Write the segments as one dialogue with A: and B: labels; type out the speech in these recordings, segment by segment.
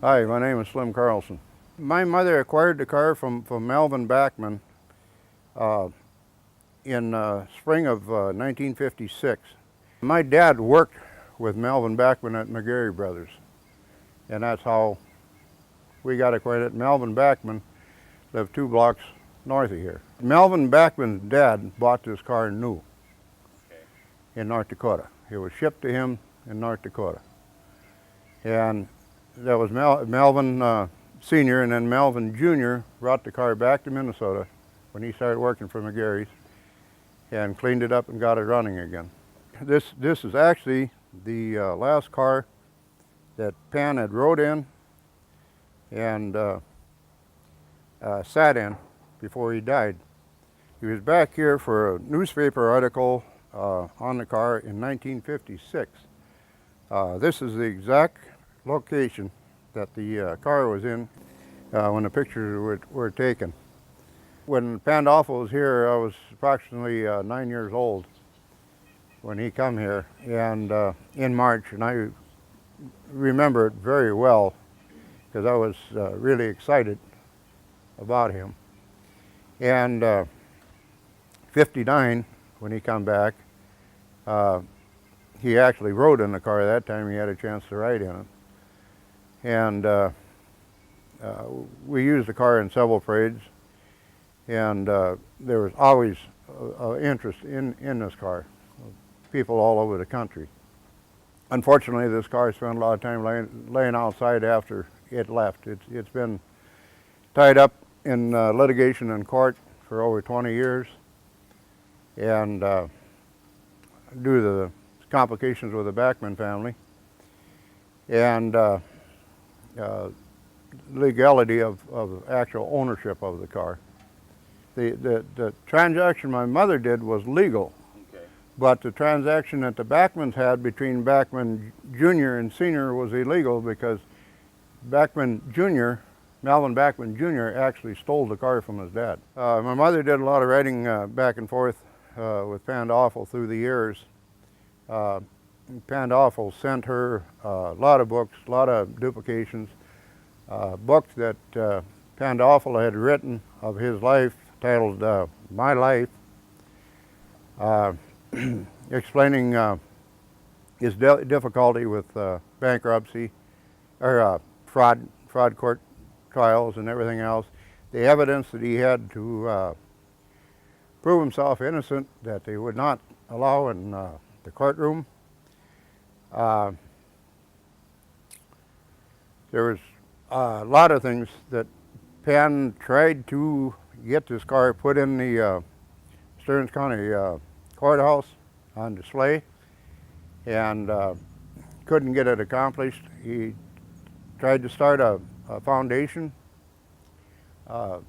A: Hi, my name is Slim Carlson. My mother acquired the car from Melvin Backman in spring of 1956. My dad worked with Melvin Backman at McGarry Brothers, and that's how we got acquainted. Melvin Backman lived 2 blocks north of here. Melvin Backman's dad bought this car new in North Dakota. It was shipped to him in North Dakota. And that was Melvin Sr., and then Melvin Jr. brought the car back to Minnesota when he started working for McGarry's and cleaned it up and got it running again. This is actually the last car that Pan had rode in and sat in before he died. He was back here for a newspaper article on the car in 1956. This is the exact location that the car was in when the pictures were taken. When Pandolfo was here, I was approximately 9 years old when he come here, and in March, and I remember it very well because I was really excited about him. And 59, when he come back, he actually rode in the car that time. He had a chance to ride in it. And we used the car in several parades, and there was always interest in this car, people all over the country. Unfortunately, this car spent a lot of time laying outside after it left. It's been tied up in litigation in court for over 20 years, and due to the complications with the Backman family and legality of actual ownership of the car. The transaction my mother did was legal, but the transaction that the Backmans had between Backman Jr. and Sr. was illegal because Backman Jr., Melvin Backman Jr. actually stole the car from his dad. My mother did a lot of writing back and forth with Pandolfo through the years. Pandolfo sent her a lot of books, a lot of duplications, books that Pandolfo had written of his life, titled My Life, explaining his difficulty with bankruptcy, or fraud court trials and everything else, the evidence that he had to prove himself innocent that they would not allow in the courtroom. There was a lot of things that Pan tried to get this car put in the Stearns County courthouse on display, and couldn't get it accomplished. He tried to start a foundation to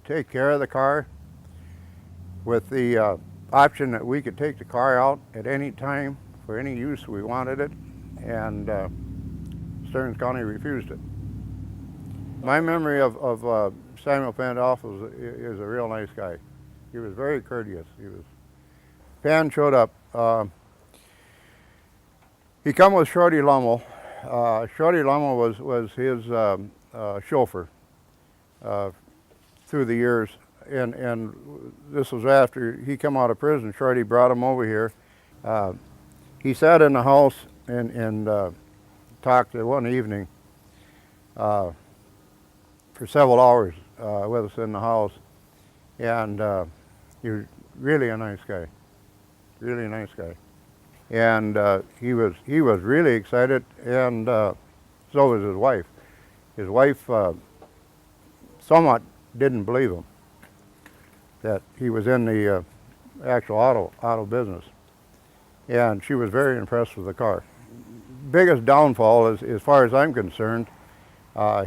A: take care of the car with the option that we could take the car out at any time for any use we wanted it, and Stearns County refused it. My memory of Samuel Pandolfo is a real nice guy. He was very courteous. Pan showed up. He come with Shorty Lummel. Shorty Lummel was his chauffeur through the years, and this was after he come out of prison. Shorty brought him over here. He sat in the house and talked one evening for several hours with us in the house, and he was really a nice guy, really nice guy. And he was really excited, and so was his wife. His wife somewhat didn't believe him that he was in the actual auto business, and she was very impressed with the car. Biggest downfall is, as far as I'm concerned,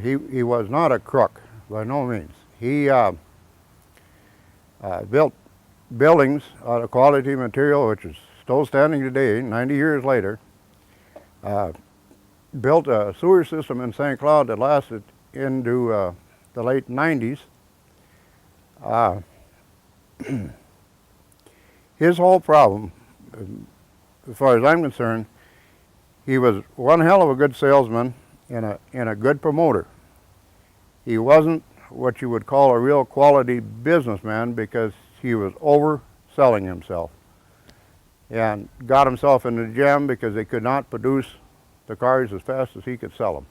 A: he was not a crook by no means. He built buildings out of quality material, which is still standing today, 90 years later. Built a sewer system in St. Cloud that lasted into the late 90s. His whole problem, as far as I'm concerned, he was one hell of a good salesman, and a good promoter. He wasn't what you would call a real quality businessman because he was overselling himself and got himself in a jam because they could not produce the cars as fast as he could sell them.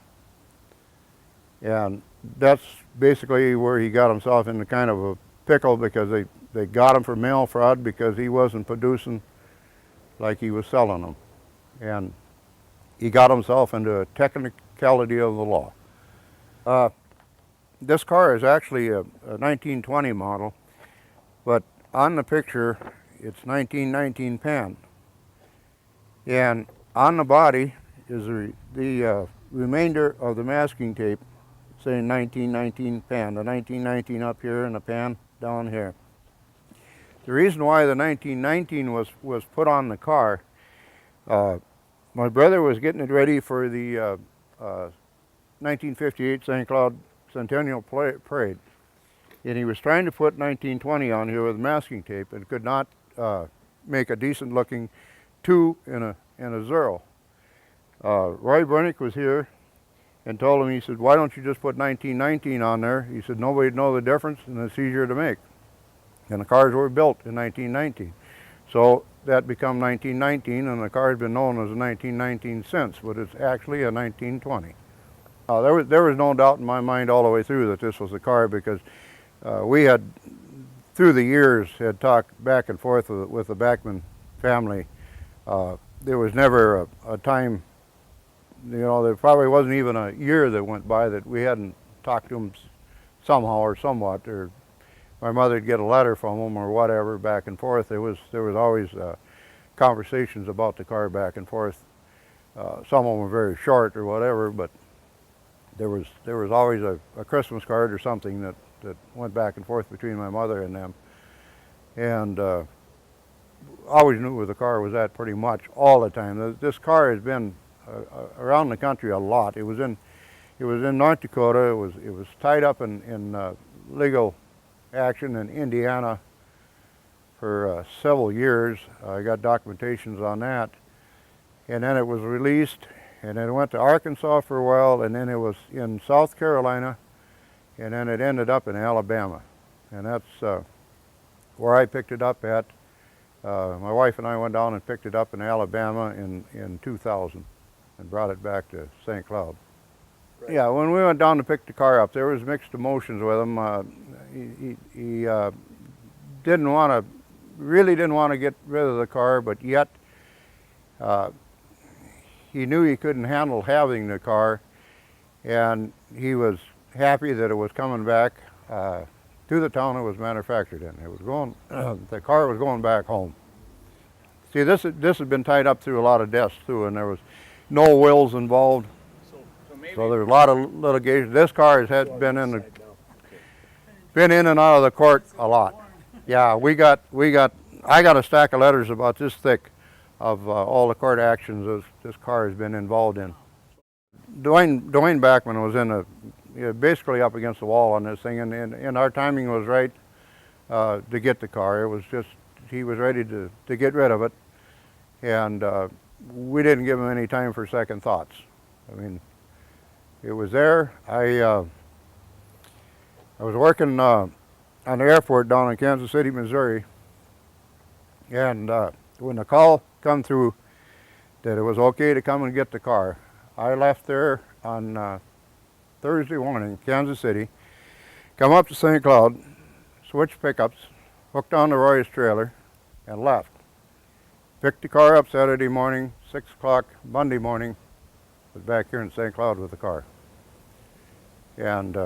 A: And that's basically where he got himself into kind of a pickle, because they got him for mail fraud because he wasn't producing like he was selling them. And he got himself into a technicality of the law. This car is actually a 1920 model, but on the picture it's 1919 Pan. And on the body is the remainder of the masking tape saying 1919 Pan, the 1919 up here and the Pan down here. The reason why the 1919 was put on the car, my brother was getting it ready for the 1958 St. Cloud Centennial Parade, and he was trying to put 1920 on here with masking tape and could not make a decent looking 2 and a 0. Roy Brunick was here and told him, he said, why don't you just put 1919 on there? He said, nobody'd know the difference and it's easier to make. And the cars were built in 1919. So that became 1919, and the car has been known as a 1919 since, but it's actually a 1920. There was no doubt in my mind all the way through that this was a car, because we had, through the years, had talked back and forth with the Backman family. There was never a time, there probably wasn't even a year that went by that we hadn't talked to them somehow or somewhat, or my mother'd get a letter from them or whatever back and forth. There was always conversations about the car back and forth. Some of them were very short or whatever, but there was always a Christmas card or something that went back and forth between my mother and them. And always knew where the car was at pretty much all the time. This car has been around the country a lot. It was in North Dakota. It was tied up in legal action in Indiana for several years. I got documentations on that. And then it was released, and then it went to Arkansas for a while, and then it was in South Carolina, and then it ended up in Alabama. And that's where I picked it up at. My wife and I went down and picked it up in Alabama in 2000 and brought it back to St. Cloud. Right. Yeah, when we went down to pick the car up, there was mixed emotions with him. He really didn't want to get rid of the car, but yet he knew he couldn't handle having the car, and he was happy that it was coming back to the town it was manufactured in. It was going, the car was going back home. See, this had been tied up through a lot of deaths too, and there was no wills involved. So there's a lot of litigation. This car has been in and out of the court a lot. Yeah, I got a stack of letters about this thick of all the court actions this car has been involved in. Dwayne Backman was basically up against the wall on this thing, and our timing was right to get the car. It was just, he was ready to get rid of it, and we didn't give him any time for second thoughts. I mean, it was there. I was working on the airport down in Kansas City, Missouri, and when the call come through that it was okay to come and get the car, I left there on Thursday morning, Kansas City, come up to St. Cloud, switched pickups, hooked on the Roy's trailer, and left. Picked the car up Saturday morning, 6 o'clock Monday morning, was back here in St. Cloud with the car. And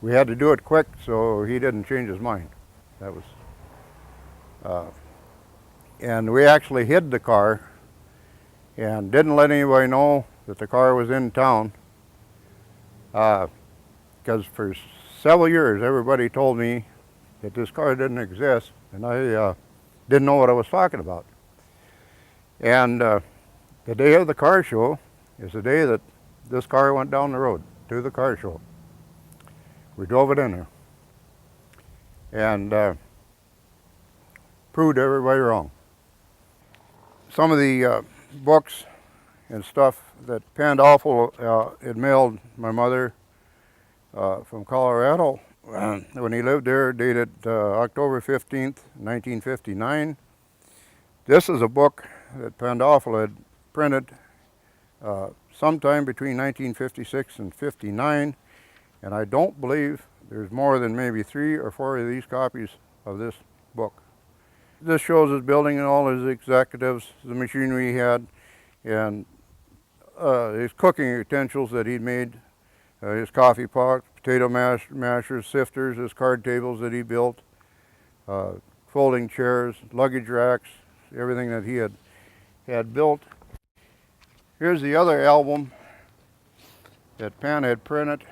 A: we had to do it quick so he didn't change his mind. That was, and we actually hid the car and didn't let anybody know that the car was in town, because for several years everybody told me that this car didn't exist, and I didn't know what I was talking about. And the day of the car show is the day that this car went down the road to the car show. We drove it in there and proved everybody wrong. Some of the books and stuff that Pandolfo had mailed my mother from Colorado when he lived there, dated October 15th, 1959. This is a book that Pandolfo had printed sometime between 1956 and 59, and I don't believe there's more than maybe 3 or 4 of these copies of this book. This shows his building and all his executives, the machinery he had, and his cooking utensils that he'd made, his coffee pot, potato mashers, sifters, his card tables that he built, folding chairs, luggage racks, everything that he had built. Here's the other album that Pan had printed.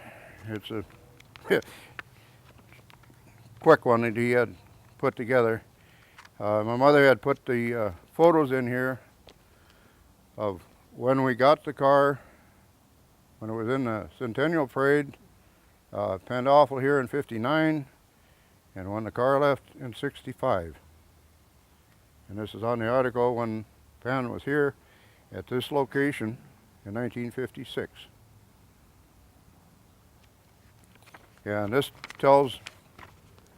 A: It's a quick one that he had put together. My mother had put the photos in here of when we got the car, when it was in the Centennial Parade, Pandolfo here in 59, and when the car left in 65. And this is on the article when Pan was here at this location in 1956. Yeah, and this tells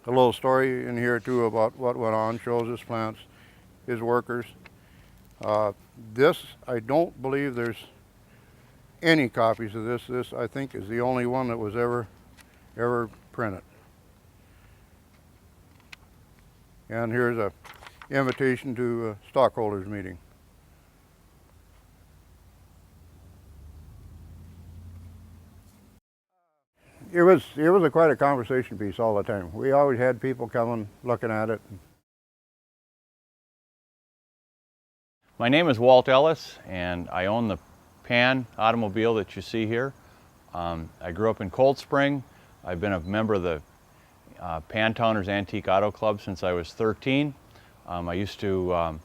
A: a little story in here too about what went on, shows his plants, his workers. This, I don't believe there's any copies of this. This, I think, is the only one that was ever printed. And here's a invitation to a stockholders meeting. It was quite a conversation piece all the time. We always had people coming, looking at it.
B: My name is Walt Ellis, and I own the Pan automobile that you see here. I grew up in Cold Spring. I've been a member of the Pantowners Antique Auto Club since I was 13. I used to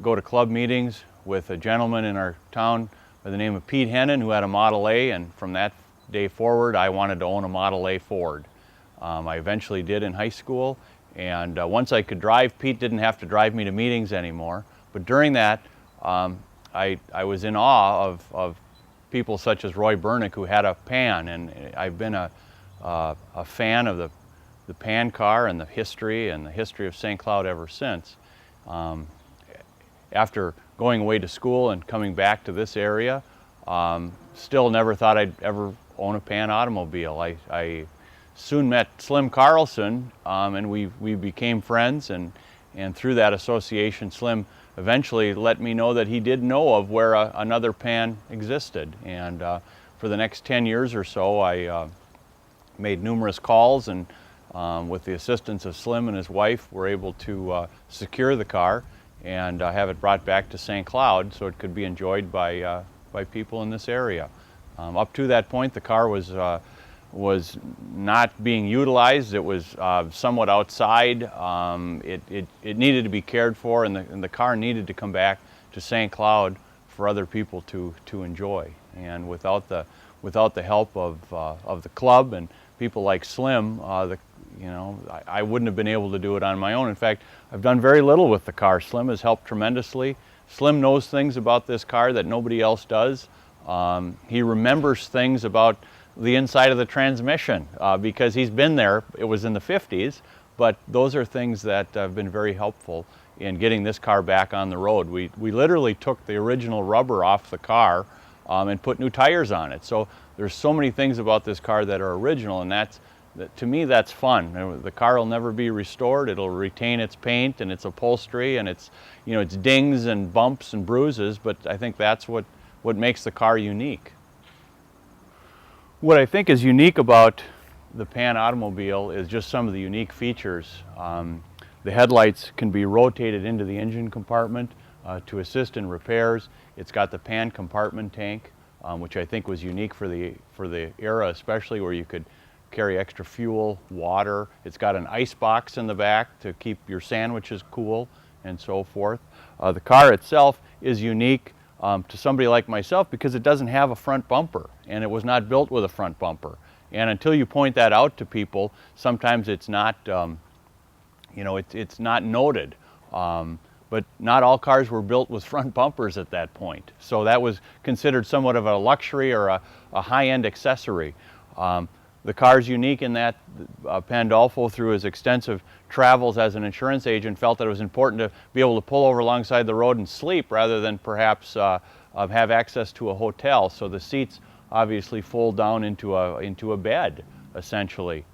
B: go to club meetings with a gentleman in our town by the name of Pete Hennon, who had a Model A, and from that day forward I wanted to own a Model A Ford. I eventually did in high school, and once I could drive, Pete didn't have to drive me to meetings anymore. But during that, I was in awe of people such as Roy Bernick, who had a Pan, and I've been a fan of the Pan car and the history of St. Cloud ever since. After going away to school and coming back to this area, still never thought I'd ever own a Pan automobile. I soon met Slim Carlson, and we became friends, and through that association, Slim eventually let me know that he did know of where another Pan existed. And for the next 10 years or so, I made numerous calls, and with the assistance of Slim and his wife, were able to secure the car and have it brought back to St. Cloud so it could be enjoyed by people in this area. Up to that point, the car was not being utilized. It was somewhat outside. It needed to be cared for, and the car needed to come back to St. Cloud for other people to enjoy. And without the help of the club and people like Slim, I wouldn't have been able to do it on my own. In fact, I've done very little with the car. Slim has helped tremendously. Slim knows things about this car that nobody else does. He remembers things about the inside of the transmission because he's been there. It was in the 50s, but those are things that have been very helpful in getting this car back on the road. We literally took the original rubber off the car and put new tires on it. So there's so many things about this car that are original, and to me that's fun. The car will never be restored. It'll retain its paint and its upholstery and its dings and bumps and bruises, but I think that's what makes the car unique. What I think is unique about the Pan automobile is just some of the unique features. The headlights can be rotated into the engine compartment to assist in repairs. It's got the Pan compartment tank, which I think was unique for the era, especially, where you could carry extra fuel, water. It's got an ice box in the back to keep your sandwiches cool and so forth. The car itself is unique to somebody like myself because it doesn't have a front bumper, and it was not built with a front bumper. And until you point that out to people, sometimes it's not, it's not noted. But but not all cars were built with front bumpers at that point. So that was considered somewhat of a luxury or a high-end accessory. The car's unique in that Pandolfo, through his extensive travels as an insurance agent, felt that it was important to be able to pull over alongside the road and sleep rather than perhaps have access to a hotel. So the seats obviously fold down into a bed, essentially.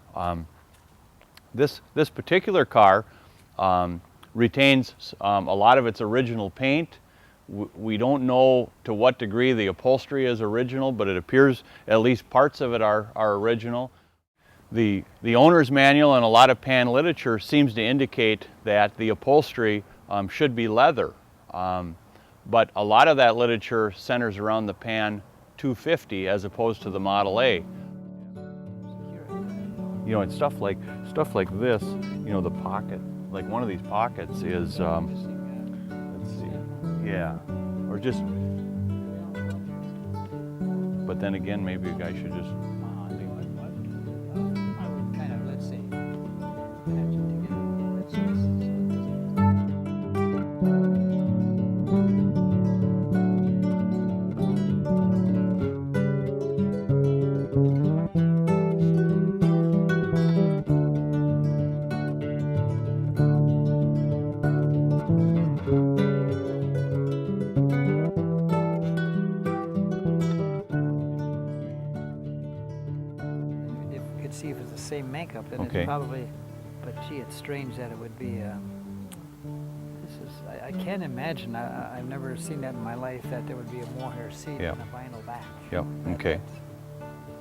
B: This particular car retains a lot of its original paint. We don't know to what degree the upholstery is original, but it appears at least parts of it are original. The owner's manual and a lot of Pan literature seems to indicate that the upholstery should be leather. But a lot of that literature centers around the Pan 250 as opposed to the Model A. You know, it's stuff like this, you know, the pocket, like one of these pockets is, let's see, yeah, or just, but then again, maybe a guy should just,
C: I would kind of, let's say, patch it together. Let's see. See if it's the same makeup, then
B: okay.
C: It's probably, but gee, it's strange that it would be, I can't imagine, I've never seen that in my life, that there would be a mohair seat
B: Yeah.
C: and a vinyl back.
B: Yep, okay.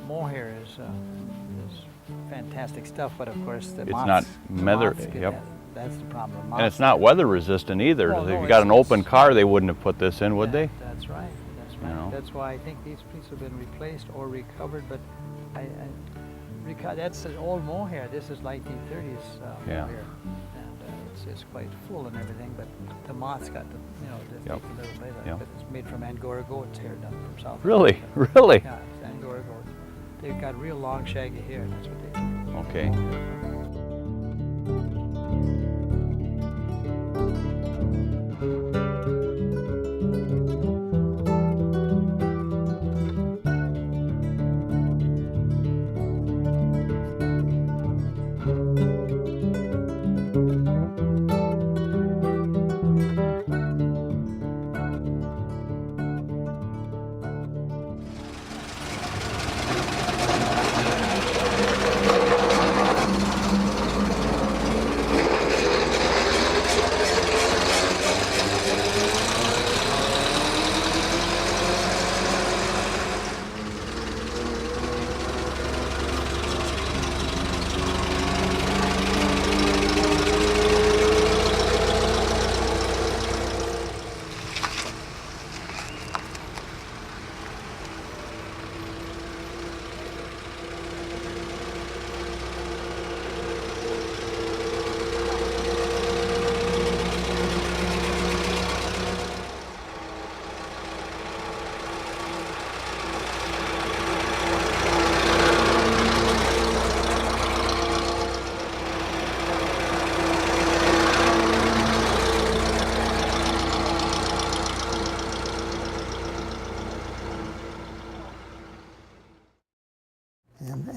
C: Mohair is fantastic stuff, but of course the
B: It's
C: moths,
B: not
C: the
B: leather,
C: moths get
B: yep.
C: that's the problem.
B: And
C: Moths
B: it's not weather resistant either.
C: Well,
B: If
C: no,
B: you got an
C: it's-
B: open car, they wouldn't have put this in, would they?
C: That's right, that's right.
B: You know?
C: That's why I think these pieces have been replaced or recovered, but that's an old mohair. This is 1930s
B: Yeah.
C: mohair, and it's quite full and everything. But the moths got the
B: Yep.
C: take a little bit.
B: Yep.
C: But it's made from Angora goat's hair, done from South.
B: Really?
C: Africa.
B: Really?
C: Yeah, it's Angora goats. They've got real long, shaggy hair. That's what they do.
B: Okay.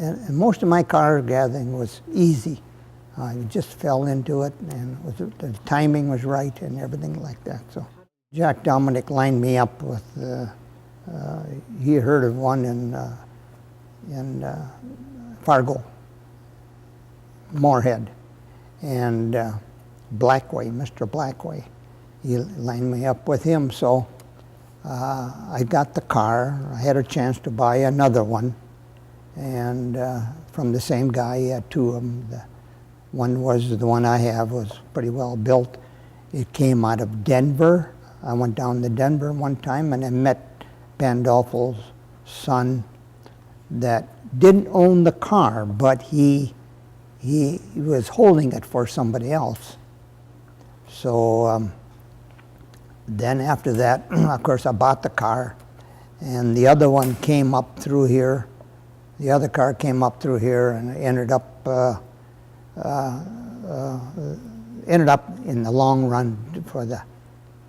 D: And most of my car gathering was easy. I just fell into it, and the timing was right and everything like that. So Jack Dominic lined me up with, he heard of one in Fargo, Moorhead, and Blackway, Mr. Blackway. He lined me up with him, so I got the car. I had a chance to buy another one, and from the same guy. He had two of them. One was the one I have, was pretty well built. It came out of Denver. I went down to Denver one time and I met Pandolfo's son that didn't own the car, but he was holding it for somebody else. So then after that, of course, I bought the car, and the other one came up through here. The other car came up through here, and ended up in the long run for the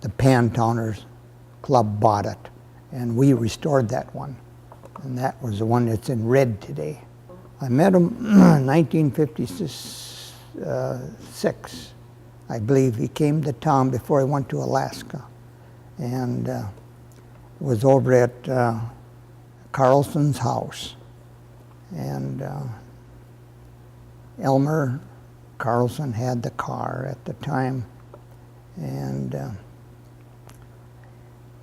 D: the Pantowners Club bought it, and we restored that one. And that was the one that's in red today. I met him in 1956, I believe. He came to town before he went to Alaska. And was over at Carlson's house. And Elmer Carlson had the car at the time. And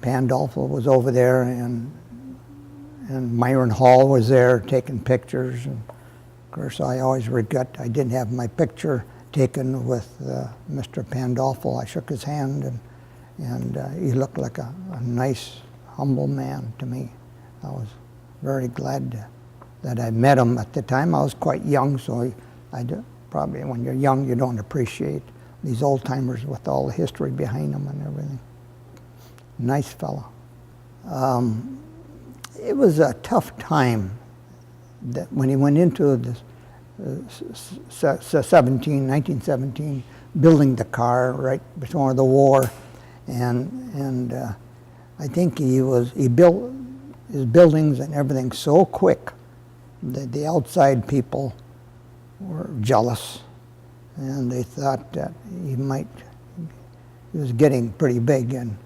D: Pandolfo was over there, and Myron Hall was there taking pictures. And of course, I always regret I didn't have my picture taken with Mr. Pandolfo. I shook his hand, and he looked like a nice, humble man to me. I was very glad that I met him. At the time, I was quite young, so probably when you're young, you don't appreciate these old timers with all the history behind them and everything. Nice fellow. It was a tough time that when he went into this 1917, building the car right before the war, and I think he built his buildings and everything so quick that the outside people were jealous, and they thought that he was getting pretty big in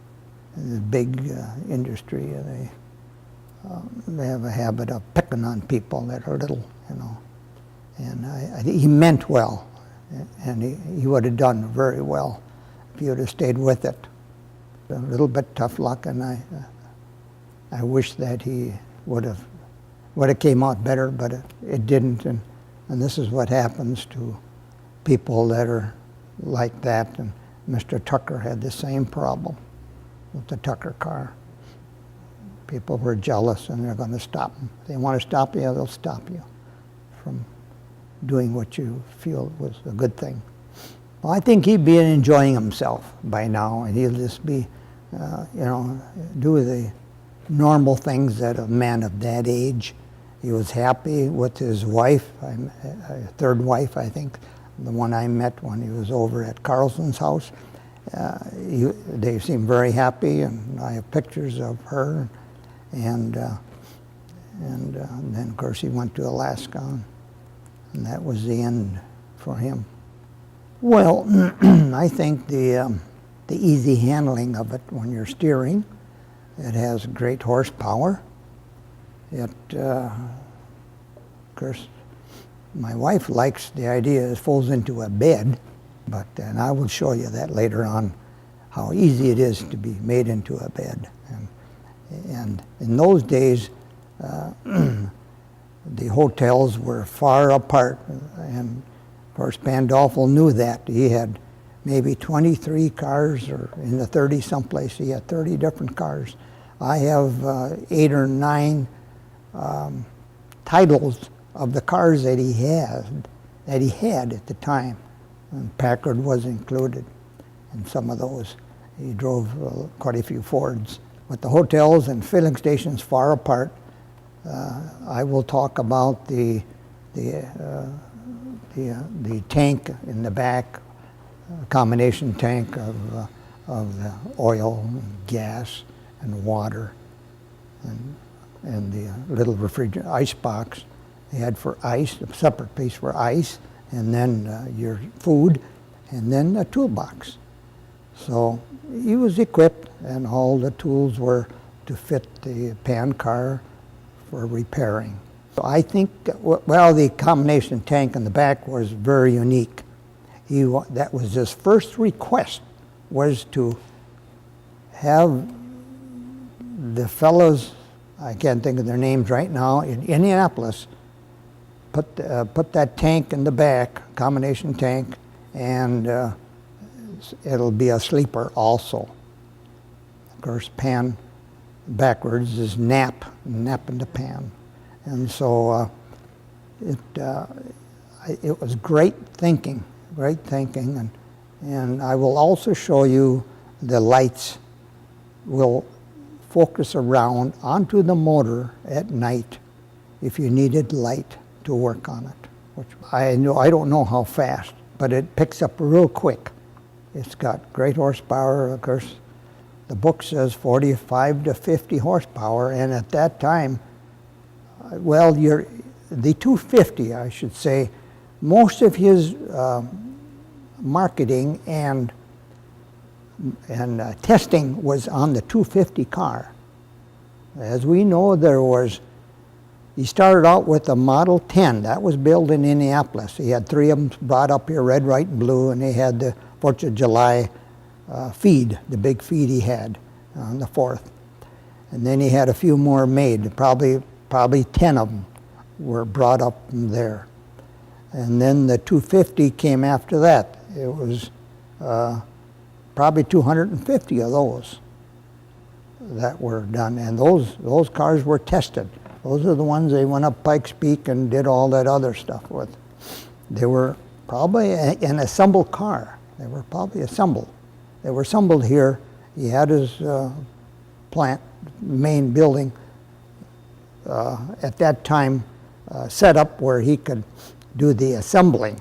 D: the big industry. They have a habit of picking on people that are little, you know. And I think he meant well, and he would have done very well if he would have stayed with it. A little bit tough luck, and I wish that he would have came out better, but it didn't. And this is what happens to people that are like that. And Mr. Tucker had the same problem with the Tucker car. People were jealous, and they're going to stop them. If they want to stop you, they'll stop you from doing what you feel was a good thing. Well, I think he'd be enjoying himself by now, and he'll just be, do the normal things that a man of that age. He was happy with his wife, third wife, I think, the one I met when he was over at Carlson's house. They seemed very happy, and I have pictures of her. And then, of course, he went to Alaska, and that was the end for him. Well, I think the easy handling of it when you're steering, it has great horsepower. Of course, my wife likes the idea it folds into a bed, and I will show you that later on, how easy it is to be made into a bed. And in those days, the hotels were far apart, and of course Pandolfo knew that. He had maybe 23 cars, or in the 30 someplace, he had 30 different cars. I have 8 or 9 titles of the cars that he had at the time, and Packard was included in some of those. He drove quite a few Fords. With the hotels and filling stations far apart, I will talk about the tank in the back, combination tank of the oil, and gas, and water, and the little refrigerator ice box they had for ice, a separate piece for ice, and then your food, and then a toolbox. So he was equipped, and all the tools were to fit the pan car for repairing. So I think, the combination tank in the back was very unique. That was his first request, was to have the fellows, I can't think of their names right now, in Indianapolis, put that tank in the back, combination tank, and it'll be a sleeper also. Of course, pan backwards is nap in the pan. And so it was great thinking, and I will also show you the lights will focus around onto the motor at night if you needed light to work on it. Which I don't know how fast, but it picks up real quick. It's got great horsepower. Of course, the book says 45 to 50 horsepower, and at that time, well, the 250, I should say, most of his marketing and testing was on the 250 car. As we know, he started out with a Model 10 that was built in Indianapolis. He had 3 of them brought up here, red, white, and blue, and they had the 4th of July feed, the big feed he had on the 4th. And then he had a few more made, probably 10 of them were brought up from there. And then the 250 came after that. It was probably 250 of those that were done, and those cars were tested. Those are the ones they went up Pikes Peak and did all that other stuff with. They were probably an assembled car. They were probably assembled. They were assembled here. He had his plant, main building, at that time set up where he could do the assembling.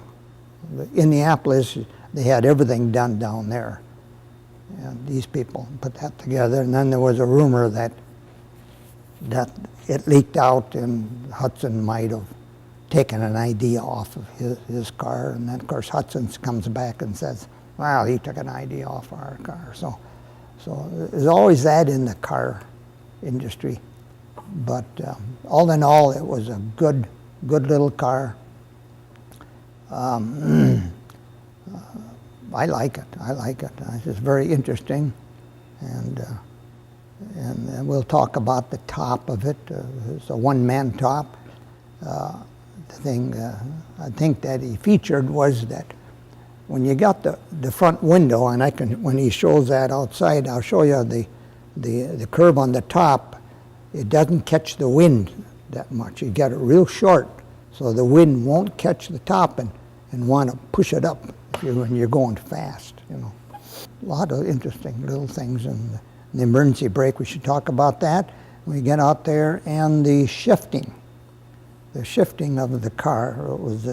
D: Indianapolis, they had everything done down there. And these people put that together, and then there was a rumor that it leaked out and Hudson might have taken an idea off of his car, and then of course Hudson comes back and says, well, he took an idea off our car. So there's always that in the car industry. But all in all, it was a good little car. I like it. It's just very interesting, and we'll talk about the top of it. It's a one-man top. The thing I think that he featured was that when you got the front window, and when he shows that outside, I'll show you the curve on the top. It doesn't catch the wind that much. You get it real short, so the wind won't catch the top and want to push it up when you're going fast, you know. A lot of interesting little things, and the emergency brake, we should talk about that when we get out there, and the shifting of the car. It was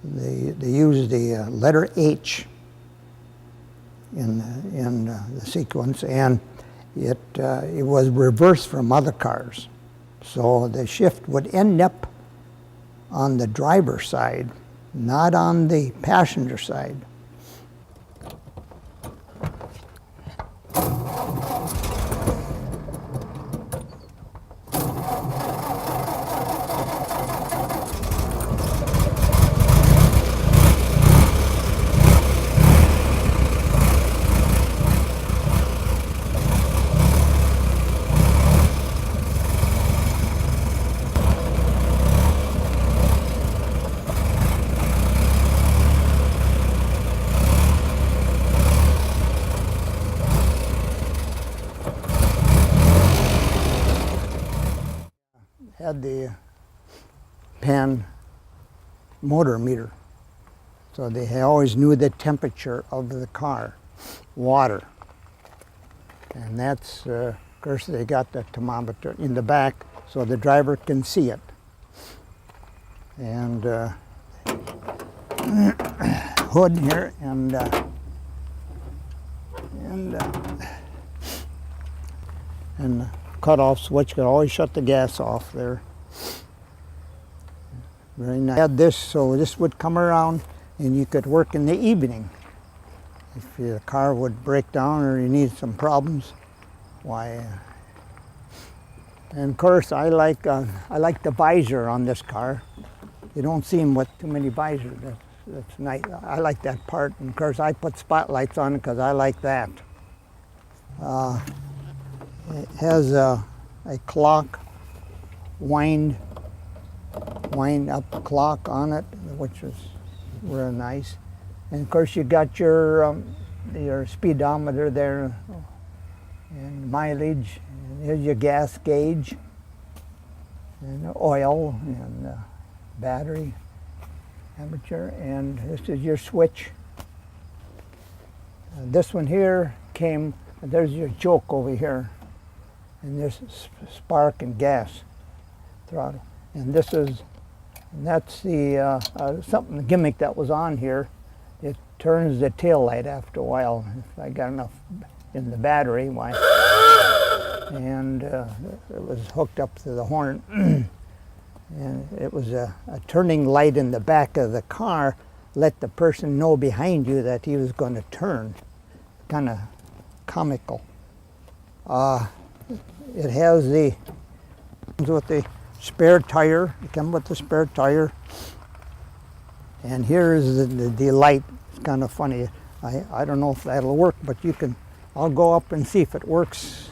D: they used the letter H in the sequence, and it was reversed from other cars. So the shift would end up on the driver's side, not on the passenger side. Had the pan motor meter, so they always knew the temperature of the car, water, and that's of course they got the thermometer in the back so the driver can see it, and hood here, and cut-off switch could always shut the gas off there. Very nice. Had this, so this would come around and you could work in the evening. If your car would break down or you need some problems, why. And of course I like the visor on this car. You don't see them with too many visors. That's nice. I like that part, and of course I put spotlights on it because I like that. It has a clock, wind up clock on it, which is real nice. And of course you got your speedometer there, and mileage, and here's your gas gauge, and oil, and battery, temperature, and this is your switch. This one here came, there's your choke over here. And this is spark and gas throttle, and that's the something, the gimmick that was on here. It turns the tail light after a while. If I got enough in the battery. Why? And it was hooked up to the horn. And it was a turning light in the back of the car, let the person know behind you that he was going to turn. Kind of comical. It has with the spare tire. It comes with the spare tire. And here is the light. It's kind of funny. I don't know if that'll work, but I'll go up and see if it works.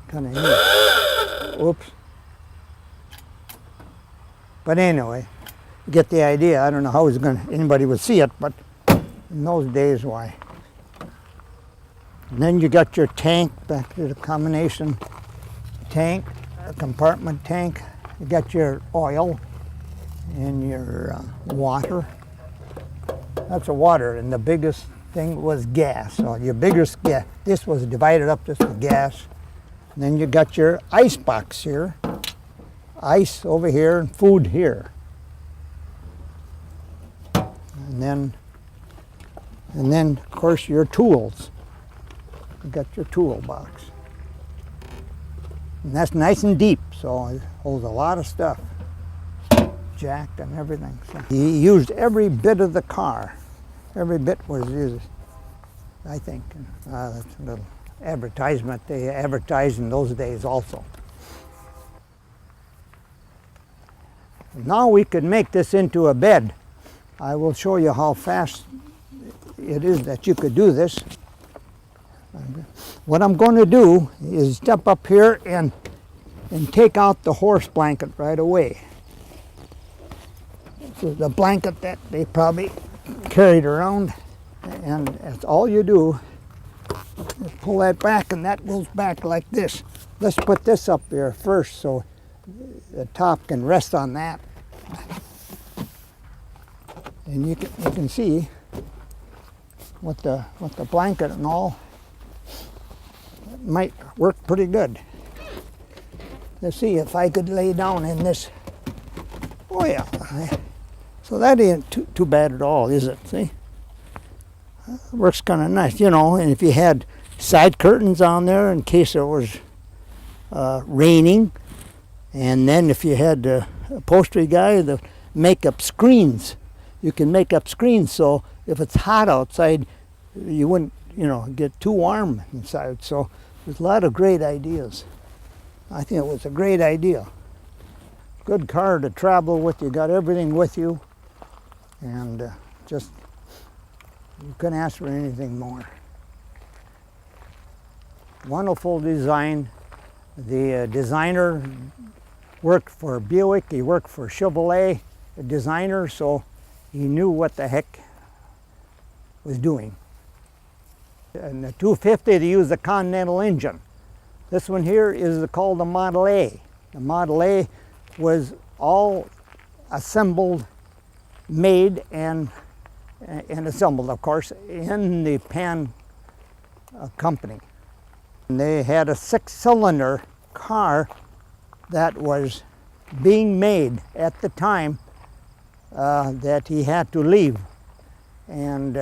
D: Kind of neat. Oops. But anyway, you get the idea. I don't know how anybody would see it, but in those days, why? And then you got your tank, back to the combination tank, a compartment tank. You got your oil and your water. That's a water, and the biggest thing was gas. So your biggest gas, this was divided up just with gas. And then you got your ice box here, ice over here, and food here. And then of course your tools. You got your toolbox. And that's nice and deep, so it holds a lot of stuff. Jacked and everything. So he used every bit of the car. Every bit was used, I think. That's a little advertisement. They advertised in those days also. Now we could make this into a bed. I will show you how fast it is that you could do this. What I'm going to do is step up here and take out the horse blanket right away. So the blanket that they probably carried around, and that's all you do is pull that back, and that goes back like this. Let's put this up here first so the top can rest on that. And you can see with the blanket and all, it might work pretty good. Let's see if I could lay down in this. Oh yeah. So that ain't too bad at all, is it? See? Works kind of nice, you know, and if you had side curtains on there in case it was raining, and then if you had the upholstery guy, the make-up screens, you can make up screens so if it's hot outside, you wouldn't, get too warm inside. So there's a lot of great ideas. I think it was a great idea. Good car to travel with. You got everything with you, and just you couldn't ask for anything more. Wonderful design. The designer worked for Buick. He worked for Chevrolet, the designer, so he knew what the heck was doing. In the 250, they used the Continental engine. This one here is called the Model A. The Model A was all assembled, made, and assembled, of course, in the Pan company. And they had a 6-cylinder car that was being made at the time that he had to leave. And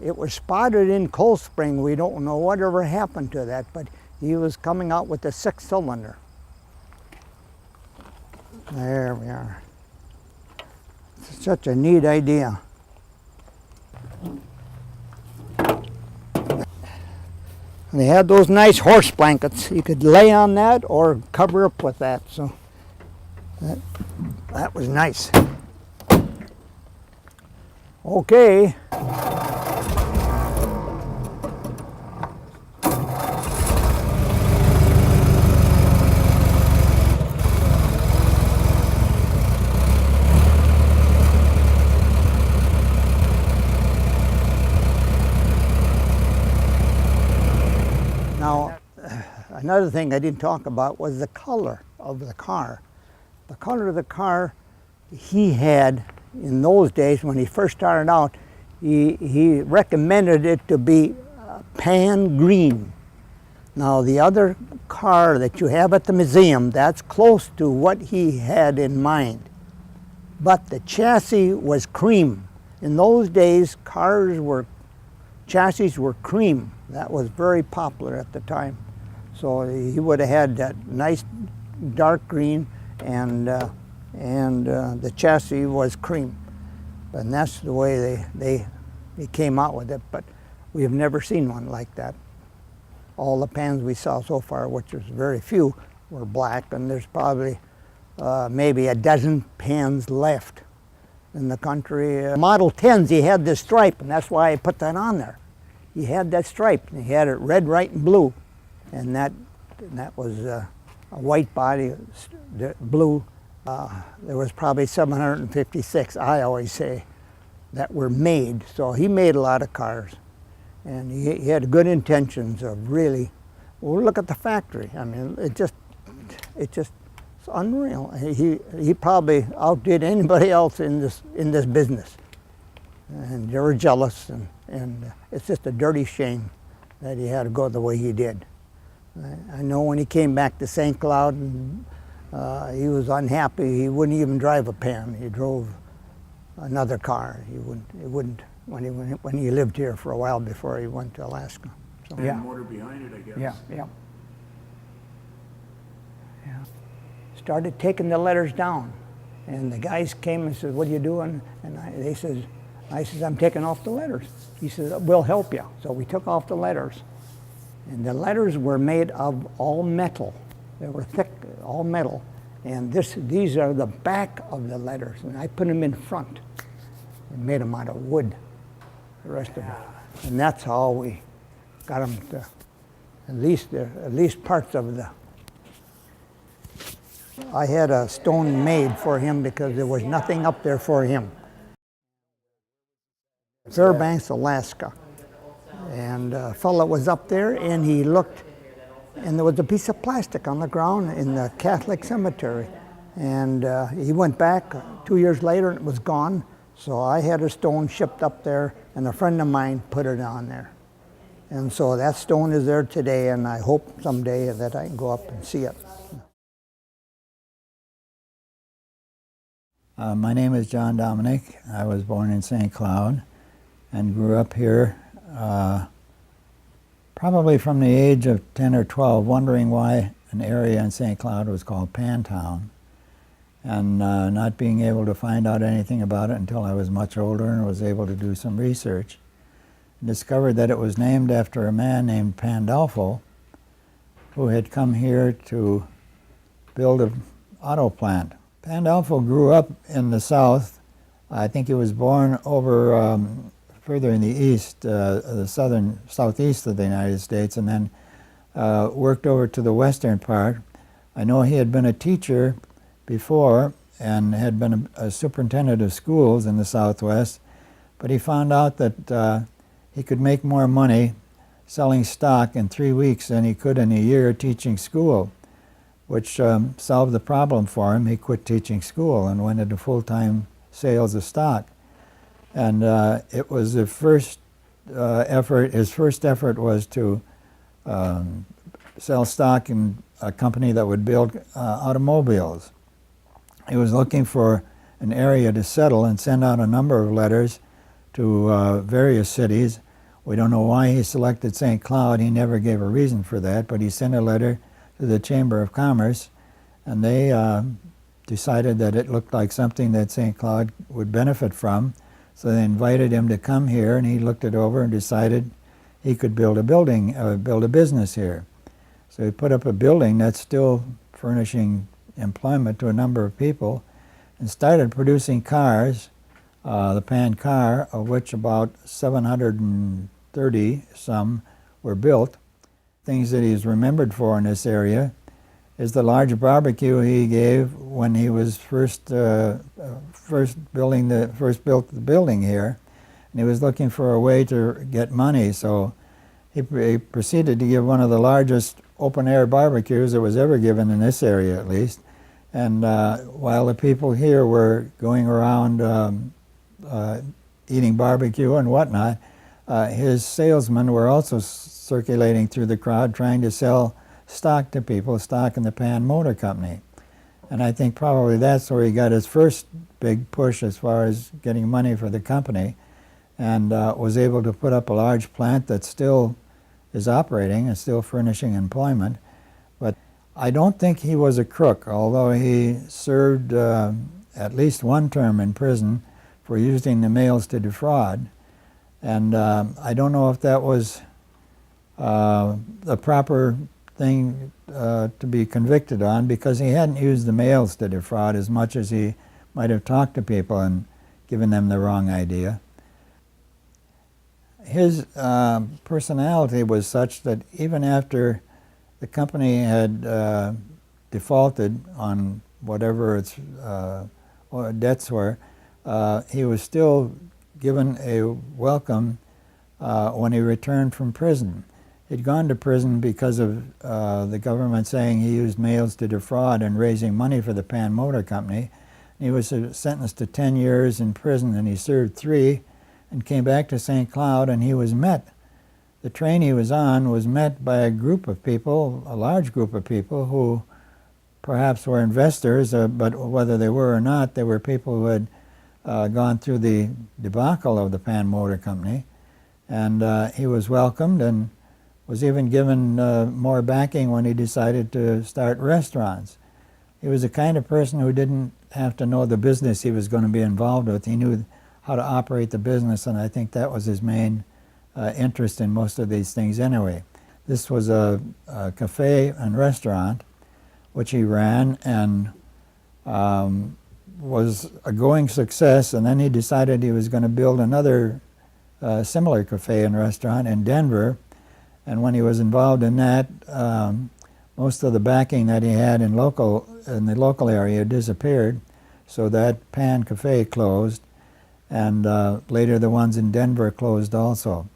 D: it was spotted in Cold Spring. We don't know whatever happened to that, but he was coming out with a 6-cylinder. There we are. It's such a neat idea. And they had those nice horse blankets. You could lay on that or cover up with that. So that was nice. Okay. Now, another thing I didn't talk about was the color of the car. The color of the car he had in those days when he first started out, he recommended it to be pan green. Now the other car that you have at the museum, that's close to what he had in mind. but the chassis was cream. In those days, chassis were cream. That was very popular at the time. So he would have had that nice dark green, and the chassis was cream. And that's the way they came out with it. But we have never seen one like that. All the pans we saw so far, which was very few, were black, and there's probably maybe a dozen pans left in the country. Model 10s, he had this stripe, and that's why I put that on there. He had that stripe, and he had it red, white, and blue, and that was a white body, blue. There was probably 756, I always say, that were made. So he made a lot of cars, and he had good intentions of really. Well, look at the factory. I mean, it's unreal. He probably outdid anybody else in this business, and they were jealous, and it's just a dirty shame that he had to go the way he did. I know when he came back to St. Cloud, he was unhappy. He wouldn't even drive a pan. He drove another car. He wouldn't when he lived here for a while before he went to Alaska. So,
A: And motor behind it, I guess.
D: yeah. Started taking the letters down, and the guys came and said, "What are you doing?" And I says, "I'm taking off the letters." He says, "We'll help you." So we took off the letters, and the letters were made of all metal. They were thick, all metal, and these are the back of the letters, and I put them in front and made them out of wood, the rest of it. And that's how we got them to at least parts of the. I had a stone made for him because there was nothing up there for him. Fairbanks, Alaska. And a fellow was up there, and he looked, and there was a piece of plastic on the ground in the Catholic cemetery. And he went back 2 years later, and it was gone. So I had a stone shipped up there, and a friend of mine put it on there. And so that stone is there today, and I hope someday that I can go up and see it.
E: My name is John Dominic. I was born in St. Cloud and grew up here probably from the age of 10 or 12, wondering why an area in St. Cloud was called Pantown, and not being able to find out anything about it until I was much older and was able to do some research. I discovered that it was named after a man named Pandolfo, who had come here to build an auto plant. Pandolfo grew up in the South. I think he was born over further in the east, the southeast of the United States, and then worked over to the western part. I know he had been a teacher before and had been a superintendent of schools in the Southwest, but he found out that he could make more money selling stock in 3 weeks than he could in a year teaching school, which solved the problem for him. He quit teaching school and went into full-time sales of stock. And it was the first effort, his first effort was to sell stock in a company that would build automobiles. He was looking for an area to settle and send out a number of letters to various cities. We don't know why he selected St. Cloud. He never gave a reason for that, but he sent a letter to the Chamber of Commerce, and they decided that it looked like something that St. Cloud would benefit from. So they invited him to come here, and he looked it over and decided he could build a building, build a business here. So he put up a building that's still furnishing employment to a number of people, and started producing cars, the Pan car, of which about 730 some were built. Things that he's remembered for in this area is the large barbecue he gave when he was first built the building here, and he was looking for a way to get money. So he proceeded to give one of the largest open-air barbecues that was ever given in this area, at least. And while the people here were going around eating barbecue and whatnot, his salesmen were also circulating through the crowd trying to sell stock to people, stock in the Pan Motor Company. And I think probably that's where he got his first big push as far as getting money for the company, and was able to put up a large plant that still is operating and still furnishing employment. But I don't think he was a crook, although he served at least one term in prison for using the mails to defraud. And I don't know if that was the proper thing to be convicted on, because he hadn't used the mails to defraud as much as he might have talked to people and given them the wrong idea. His personality was such that even after the company had defaulted on whatever its debts were, he was still given a welcome when he returned from prison. He'd gone to prison because of the government saying he used mails to defraud and raising money for the Pan Motor Company. He was sentenced to 10 years in prison, and he served 3 and came back to St. Cloud, and he was met. The train he was on was met by a group of people, a large group of people who perhaps were investors, but whether they were or not, they were people who had gone through the debacle of the Pan Motor Company. And he was welcomed and was even given more backing when he decided to start restaurants. He was the kind of person who didn't have to know the business he was going to be involved with. He knew how to operate the business, and I think that was his main interest in most of these things anyway. This was a cafe and restaurant which he ran, and was a going success, and then he decided he was going to build another similar cafe and restaurant in Denver. And when he was involved in that, most of the backing that he had in the local area disappeared, so that Pan Cafe closed, and later the ones in Denver closed also.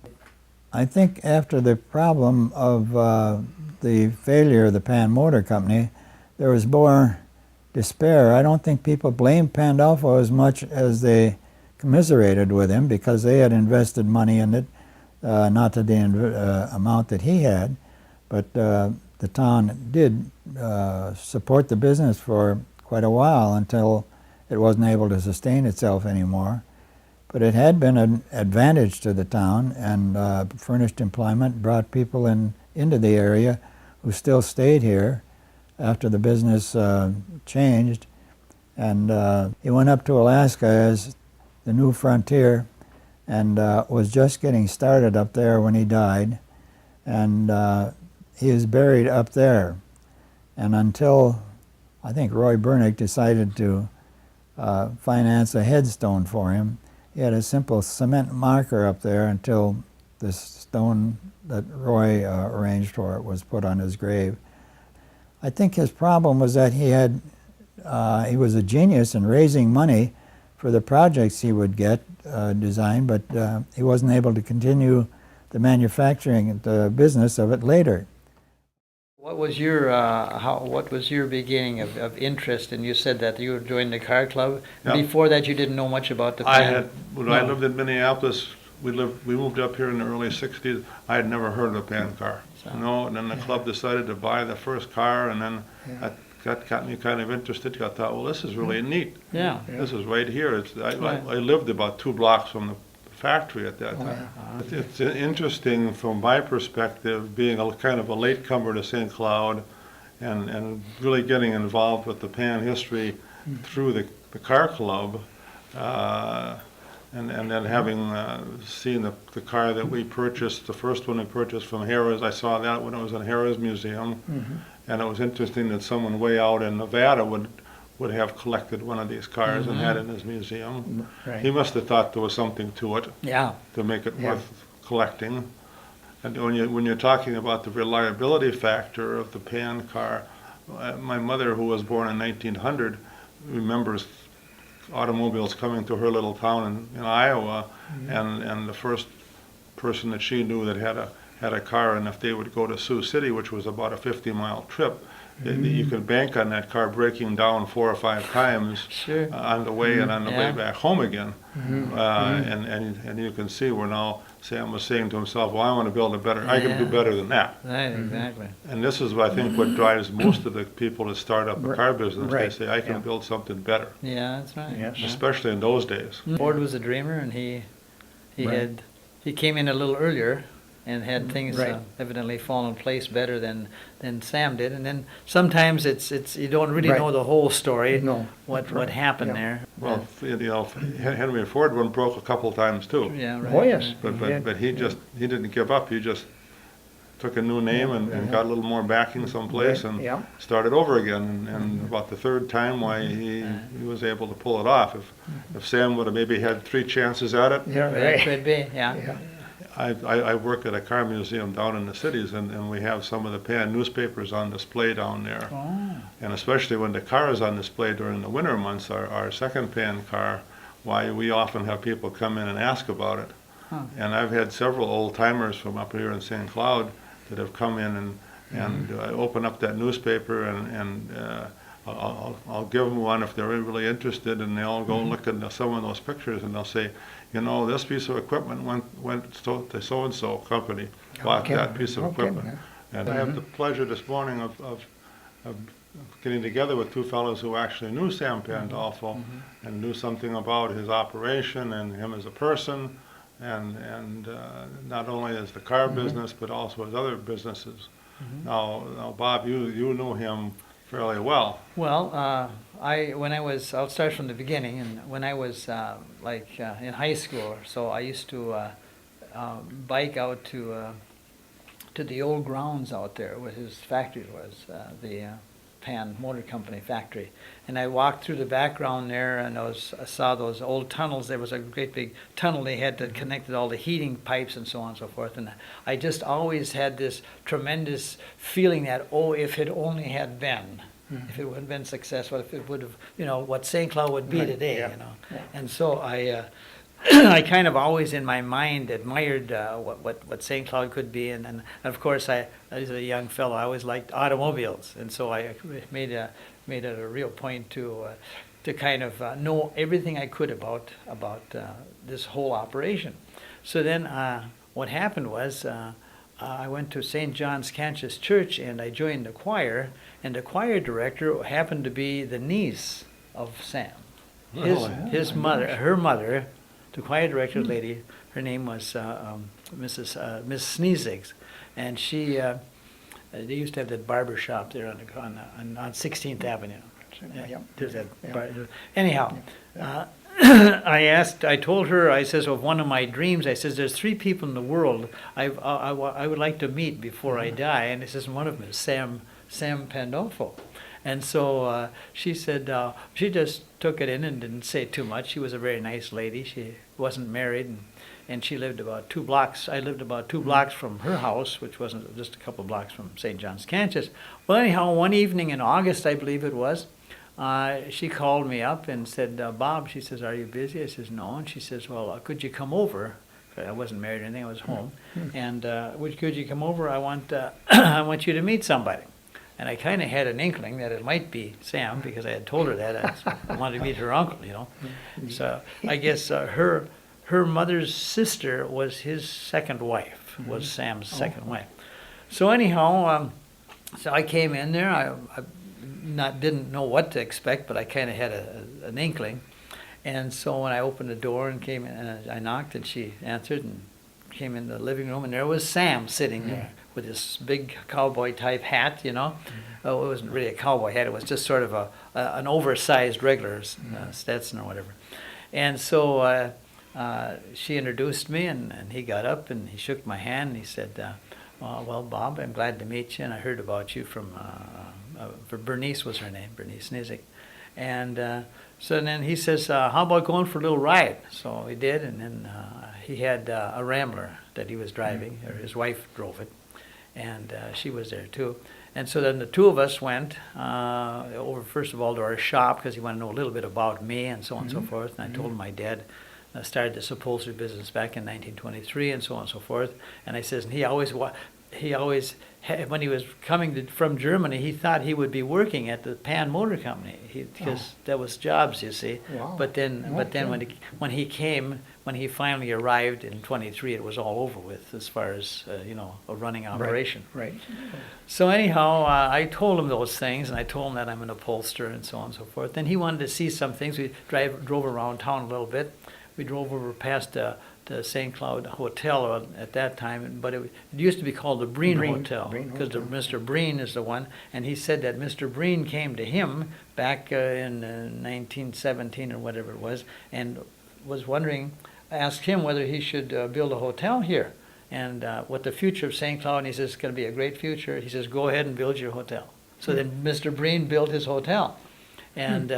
E: I think after the problem of the failure of the Pan Motor Company, there was more despair. I don't think people blamed Pandolfo as much as they commiserated with him, because they had invested money in it, not to the amount that he had, but the town did support the business for quite a while until it wasn't able to sustain itself anymore. But it had been an advantage to the town, and furnished employment, brought people into the area who still stayed here after the business changed. And he went up to Alaska as the new frontier, and was just getting started up there when he died. And he is buried up there. And until, I think, Roy Bernick decided to finance a headstone for him, he had a simple cement marker up there until this stone that Roy arranged for it was put on his grave. I think his problem was that he was a genius in raising money for the projects he would get designed, but he wasn't able to continue the manufacturing, the business of it later.
C: What was your what was your beginning of interest? And you said that you joined the car club.
F: Yeah.
C: Before that, you didn't know much about the
F: When I lived in Minneapolis, we moved up here in the early '60s. I had never heard of a pan car.
C: So,
F: And then the club decided to buy the first car, and then that got me kind of interested. I thought, well, this is really neat.
C: Yeah.
F: This is right here.
C: Right.
F: I lived about 2 blocks from the factory at that time. It's interesting from my perspective, being a kind of a latecomer to St. Cloud, and really getting involved with the pan history through the car club, and then having seen the car that we purchased, the first one we purchased from Harrah's. I saw that when it was in Harrah's Museum, and it was interesting that someone way out in Nevada would have collected one of these cars and had it in his museum.
C: Right.
F: He must have thought there was something to it
C: Yeah.
F: to make it worth collecting. And when you're talking about the reliability factor of the pan car, my mother, who was born in 1900, remembers automobiles coming to her little town in Iowa, and the first person that she knew that had a car, and if they would go to Sioux City, which was about a 50-mile trip, You can bank on that car breaking down 4 or 5 times
C: Sure.
F: on the way and on the
C: Yeah.
F: way back home again. And you can see where now Sam was saying to himself, well, I want to build a better, I can do
C: Yeah.
F: better than that.
C: Right, exactly.
F: And this is, I think, what drives most of the people to start up a car business. They
D: Right.
F: say, I can
D: Yeah.
F: build something better,
C: Yeah, that's right.
D: Yes.
C: Yeah.
F: especially in those days.
C: Ford was a dreamer, and he
D: Right.
C: he came in a little earlier and had things
D: Right.
C: evidently fall in place better than Sam did. And then sometimes it's you don't really
D: Right.
C: know the whole story.
D: No,
C: What
D: that's
C: what
D: right.
C: happened
D: Yeah.
C: there?
F: Well, Henry Ford one broke a couple times too.
C: Yeah, right.
D: Oh, yes.
F: But he didn't give up. He just took a new name and got a little more backing someplace and
D: Yeah.
F: started over again. And about the third time, why he was able to pull it off. If Sam would have maybe had 3 chances at it.
D: Yeah,
C: It
D: right.
C: could be. Yeah.
D: Yeah.
F: I work at a car museum down in the cities, and we have some of the Pan newspapers on display down there.
C: Oh.
F: And especially when the car is on display during the winter months, our second Pan car, why we often have people come in and ask about it.
C: Huh.
F: And I've had several old timers from up here in St. Cloud that have come in and open up that newspaper and I'll give them one if they're really interested, and they'll go look at some of those pictures and they'll say, you know, this piece of equipment went to so-and-so company, bought
D: Okay.
F: that piece of
D: Okay.
F: equipment. And I have the pleasure this morning of getting together with 2 fellows who actually knew Sam Pandolfo and knew something about his operation and him as a person, and not only as the car business, but also his other businesses. Now, Bob, you knew him fairly well.
C: Well, I'll start from the beginning. And when I was in high school or so, I used to bike out to the old grounds out there where his factory was, the Pan Motor Company factory. And I walked through the background there, and I saw those old tunnels. There was a great big tunnel they had that connected all the heating pipes and so on and so forth. And I just always had this tremendous feeling that, oh, if it only had been, if it would have been successful, if it would have, what St. Cloud would be
D: Right,
C: today,
D: yeah, yeah.
C: And so I I kind of always in my mind admired what St. Cloud could be, and of course as a young fellow I always liked automobiles, and so I made it a real point to kind of know everything I could about this whole operation. So then what happened was I went to St. John's Cantius Church and I joined the choir, and the choir director happened to be the niece of Sam. His mother, her mother. The choir director lady, her name was Miss Sneezigs, and she they used to have that barber shop there on 16th Avenue.
D: Yeah.
C: There's that
D: Yeah.
C: bar. Anyhow, I told her, I says, of one of my dreams, I says, there's 3 people in the world I would like to meet before I die, and it says one of them is Sam Pandolfo. And so she said, she just took it in and didn't say too much. She was a very nice lady. She wasn't married, and she lived about 2 blocks. I lived about 2 blocks from her house, which wasn't just a couple blocks from St. John's Cantius. Well, anyhow, one evening in August, I believe it was, she called me up and said, Bob, she says, are you busy? I says, no. And she says, well, could you come over? I wasn't married or anything, I was home. And could you come over? I want I want you to meet somebody. And I kind of had an inkling that it might be Sam, because I had told her that I wanted to meet her uncle, So I guess her mother's sister was his second wife, was Sam's second wife. So anyhow, so I came in there. I didn't know what to expect, but I kind of had an inkling. And so when I opened the door and came in, and I knocked, and she answered and came in the living room, and there was Sam sitting there with this big cowboy type hat, Oh, it wasn't really a cowboy hat. It was just sort of an oversized regular Stetson or whatever. And so she introduced me, and he got up and he shook my hand and he said, well, Bob, I'm glad to meet you, and I heard about you from Bernice was her name, Bernice Nizik. And so then he says, how about going for a little ride? So we did, and then he had a Rambler that he was driving, or his wife drove it, and she was there too. And so then the 2 of us went over, first of all, to our shop, because he wanted to know a little bit about me and so on and so forth. And I told him my dad started this upholstery business back in 1923 and so on and so forth. And I says, and he always he always, when he was coming from Germany, he thought he would be working at the Pan Motor Company because that was jobs, you see.
D: Wow.
C: But then when he finally arrived in 23, it was all over with as far as a running operation.
D: Right.
C: So anyhow, I told him those things, and I told him that I'm an upholsterer and so on and so forth. Then he wanted to see some things. We drove around town a little bit. We drove over past the St. Cloud Hotel at that time, but it used to be called the Breen Hotel, because Mr. Breen is the one, and he said that Mr. Breen came to him back in 1917 or whatever it was, and was asked him whether he should build a hotel here, and what the future of St. Cloud, and he says, it's going to be a great future. He says, go ahead and build your hotel. So then Mr. Breen built his hotel, and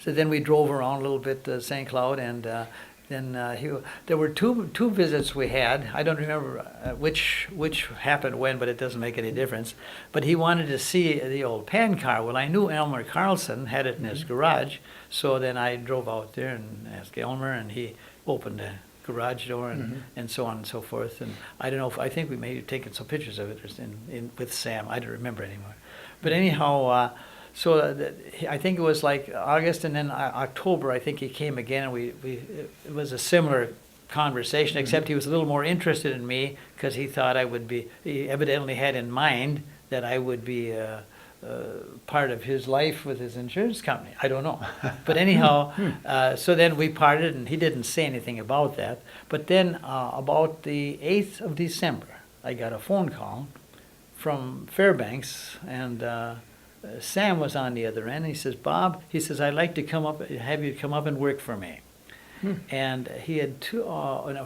C: so then we drove around a little bit to St. Cloud, and then there were two visits we had. I don't remember which happened when, but it doesn't make any difference. But he wanted to see the old pan car. Well, I knew Elmer Carlson had it in his garage, so then I drove out there and asked Elmer, and he opened the garage door and so on and so forth. And I don't know I think we may have taken some pictures of it with Sam. I don't remember anymore. But anyhow. So I think it was like August, and then October, I think he came again, and it was a similar conversation, except he was a little more interested in me because he thought he evidently had in mind that I would be part of his life with his insurance company. I don't know. But anyhow, so then we parted, and he didn't say anything about that. But then about the 8th of December, I got a phone call from Fairbanks, and Sam was on the other end. He says, Bob, he says, I'd like to have you come up and work for me. And he had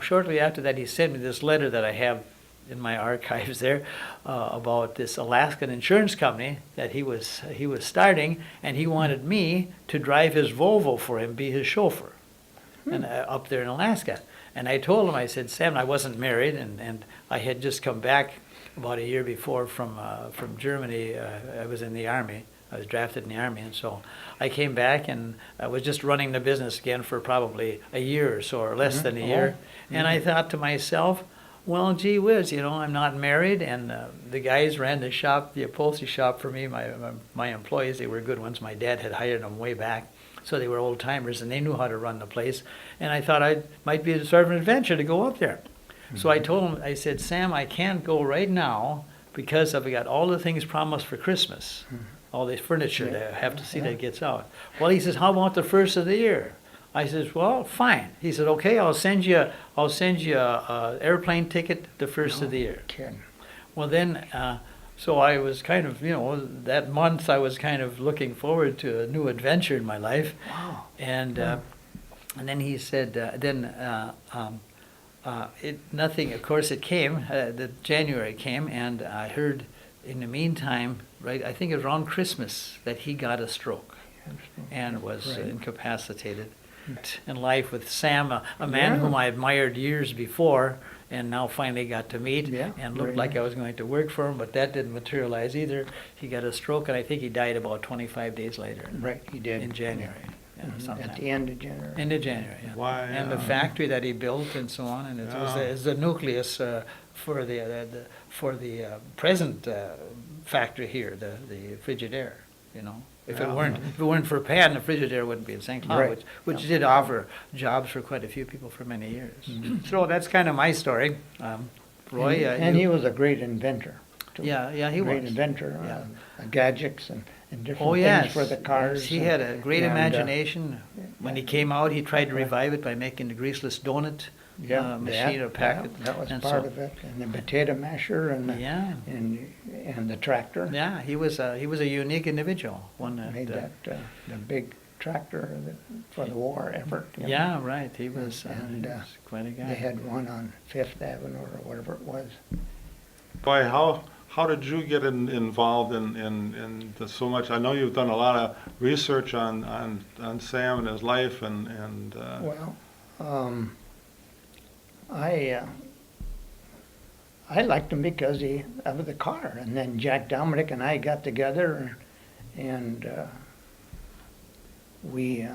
C: shortly after that, he sent me this letter that I have in my archives there about this Alaskan insurance company that he was starting, and he wanted me to drive his Volvo for him, be his chauffeur, and up there in Alaska. And I told him, I said, Sam, I wasn't married, and I had just come back about a year before from Germany. I was in the Army. I was drafted in the Army, and so I came back, and I was just running the business again for probably a year or so, or less than a year. And I thought to myself, well, gee whiz, I'm not married, and the guys ran the shop, the upholstery shop for me. My employees, they were good ones. My dad had hired them way back, so they were old timers, and they knew how to run the place. And I thought I might be sort of an adventure to go up there. So I told him, I said, Sam, I can't go right now because I've got all the things promised for Christmas, all the furniture that I have to see that it gets out. Well, he says, how about the first of the year? I says, well, fine. He said, okay, I'll send you a airplane ticket the first of the year. Well, then, so I was kind of, that month I was kind of looking forward to a new adventure in my life.
D: Wow.
C: And then he said, nothing, of course it came, the January came, and I heard in the meantime, right, I think it was around Christmas, that he got a stroke and was incapacitated. In life with Sam, a man whom I admired years before, and now finally got to meet, and looked like I was going to work for him, but that didn't materialize either. He got a stroke, and I think he died about 25 days later.
D: Right, he did.
C: In January.
D: At the end of January.
C: End of January, yeah.
F: Why,
C: And the factory that he built and so on, and it was the nucleus for the present factory here, the Frigidaire, If it weren't for Pan, the Frigidaire wouldn't be in St. Cloud, which did offer jobs for quite a few people for many years. So that's kind of my story. Roy,
D: and he was a great inventor. Too.
C: Yeah, he was.
D: Great inventor, gadgets and different
C: yes.
D: things for the cars.
C: He had a great imagination. When he came out, he tried to revive it by making the greaseless donut machine or packet.
D: That was part of it, and the potato masher and the tractor.
C: Yeah, he was a unique individual. One that
D: made the big tractor for the war effort.
C: Yeah, right. He was quite a guy.
D: They had one on Fifth Avenue or whatever it was.
F: Boy, how did you get involved in so much? I know you've done a lot of research on Sam and his life and.
D: Well, I liked him because of the car, and then Jack Dominic and I got together, and we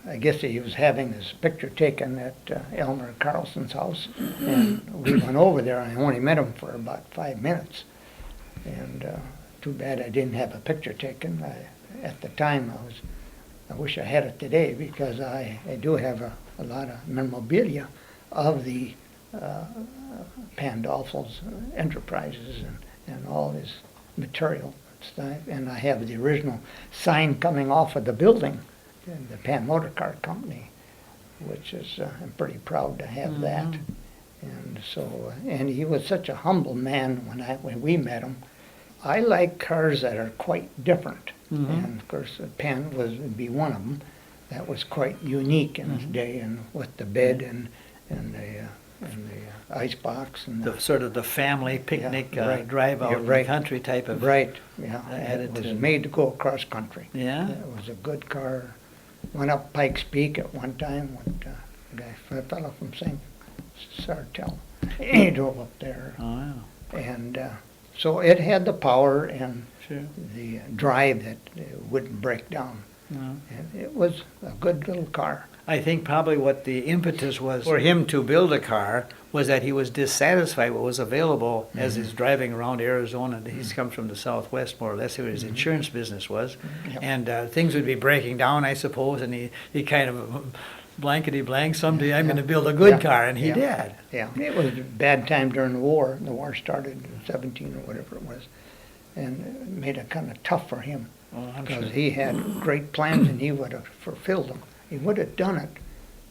D: I guess he was having his picture taken at Elmer Carlson's house, and we went over there. I only met him for about 5 minutes, and too bad I didn't have a picture taken. At the time, I wish I had it today, because I do have a lot of memorabilia of the Pandolfo's enterprises and all his material stuff, and I have the original sign coming off of the building, the Pan Motor Car Company, which is, I'm pretty proud to have that. And so, and he was such a humble man when we met him. I like cars that are quite different, and of course the Pan would be one of them. That was quite unique in its day, and with the bed and the ice box and
C: The sort of the family picnic
D: right.
C: drive out
D: Yeah,
C: in the
D: right.
C: country type of.
D: right, yeah,
C: added
D: it was
C: to-
D: made to go across country.
C: Yeah.
D: It was a good car. Went up Pikes Peak at one time with a fellow from St. Sartell. He drove up there,
C: Oh, yeah.
D: and so it had the power and
C: Sure.
D: the drive that wouldn't break down.
C: Yeah.
D: And it was a good little car.
C: I think probably what the impetus was for him to build a car was that he was dissatisfied with what was available as he's driving around Arizona. He's come from the Southwest, more or less, where his insurance business was.
D: Yep.
C: And things would be breaking down, I suppose, and he kind of blankety blank, someday I'm going to build a good
D: Yeah.
C: car, and he
D: Yeah.
C: did.
D: Yeah, it was a bad time during the war. The war started in 17 or whatever it was, and it made it kind of tough for him,
C: Well, I'm
D: because
C: sure.
D: he had great plans and he would have fulfilled them. He would have done it,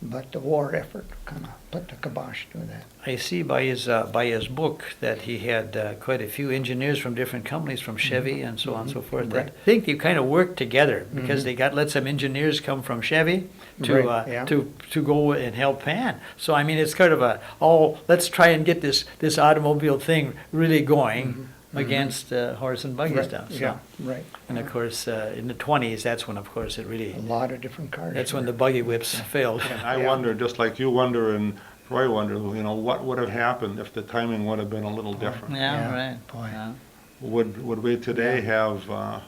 D: but the war effort kind of put the kibosh to that.
C: I see by his book that he had quite a few engineers from different companies, from Chevy and so on and so forth.
D: Right.
C: That I think you kind of worked together, because they let some engineers come from Chevy to
D: Right, yeah.
C: to go and help Pan. So I mean, it's kind of let's try and get this automobile thing really going against horse and buggies
D: Right,
C: stuff. So.
D: yeah, right.
C: And of course, in the 20s, that's when, of course, it really.
D: A lot of different cars.
C: That's when the buggy whips failed.
F: And I
D: Yeah.
F: wonder, just like you wonder and Roy wondered, what would have happened if the timing would have been a little different?
C: Yeah,
D: Yeah,
C: right.
D: boy.
C: Yeah.
F: Would we today have a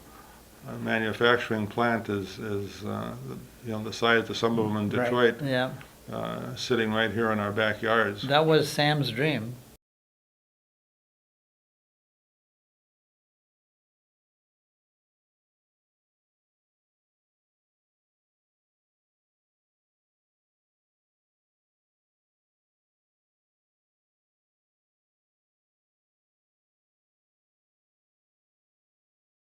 F: manufacturing plant the size of some of them in
D: Right.
F: Detroit,
C: Yeah.
F: sitting right here in our backyards?
C: That was Sam's dream.